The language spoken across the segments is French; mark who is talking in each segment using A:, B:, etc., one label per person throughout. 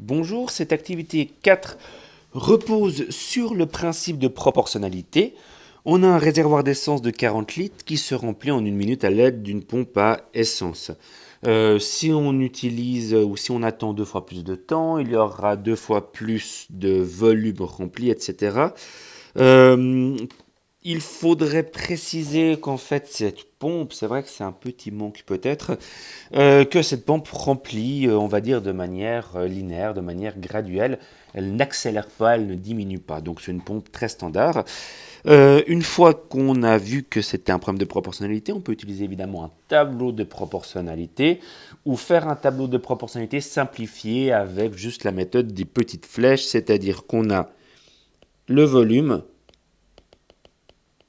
A: Bonjour, cette activité 4 repose sur le principe de proportionnalité. On a un réservoir d'essence de 40 litres qui se remplit en 1 minute à l'aide d'une pompe à essence. Si on utilise ou si on attend 2 fois plus de temps, il y aura 2 fois plus de volume rempli, etc. Euh, il faudrait préciser qu'en fait cette pompe, c'est vrai que c'est un petit manque peut-être, que cette pompe remplit, on va dire, de manière linéaire, de manière graduelle. Elle n'accélère pas, elle ne diminue pas. Donc c'est une pompe très standard. Une fois qu'on a vu que c'était un problème de proportionnalité, on peut utiliser évidemment un tableau de proportionnalité ou faire un tableau de proportionnalité simplifié avec juste la méthode des petites flèches, c'est-à-dire qu'on a le volume,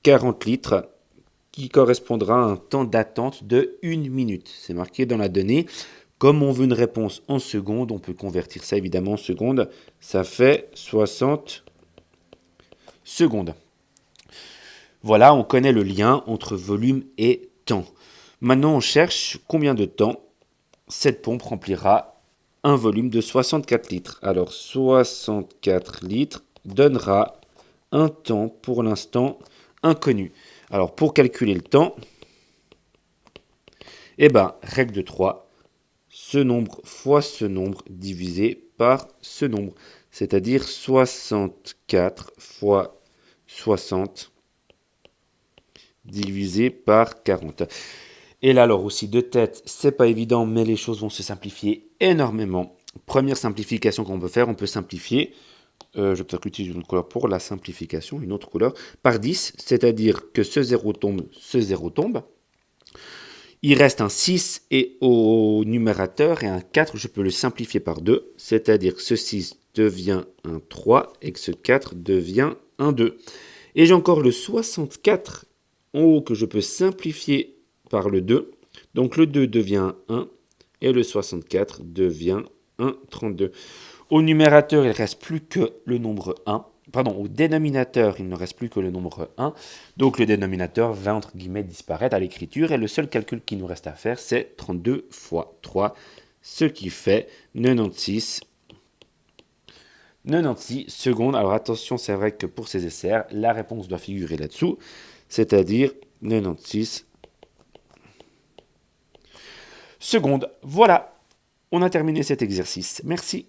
A: 40 litres, qui correspondra à un temps d'attente de 1 minute. C'est marqué dans la donnée. Comme on veut une réponse en secondes, on peut convertir ça évidemment en secondes. Ça fait 60 secondes. Voilà, on connaît le lien entre volume et temps. Maintenant, on cherche combien de temps cette pompe remplira un volume de 64 litres. Alors, 64 litres donnera un temps pour l'instant inconnu. Alors, pour calculer le temps, règle de 3, ce nombre fois ce nombre divisé par ce nombre, c'est-à-dire 64 fois 60 divisé par 40. Et là, alors aussi de tête, c'est pas évident, mais les choses vont se simplifier énormément. Première simplification qu'on peut faire, on peut simplifier, je vais peut-être utiliser une autre couleur pour la simplification, une autre couleur, par 10, c'est-à-dire que ce 0 tombe, ce 0 tombe. Il reste un 6 et au numérateur et un 4, je peux le simplifier par 2, c'est-à-dire que ce 6 devient un 3 et que ce 4 devient un 2. Et j'ai encore le 64 en haut que je peux simplifier par le 2. Donc le 2 devient 1 et le 64 devient un 32. Au numérateur, il ne reste plus que le nombre 1. Pardon, au dénominateur, il ne reste plus que le nombre 1. Donc le dénominateur va entre guillemets disparaître à l'écriture et le seul calcul qui nous reste à faire, c'est 32 fois 3, ce qui fait 96 secondes. Alors attention, c'est vrai que pour ces SR, la réponse doit figurer là-dessous, c'est-à-dire 96 secondes. Voilà, on a terminé cet exercice. Merci.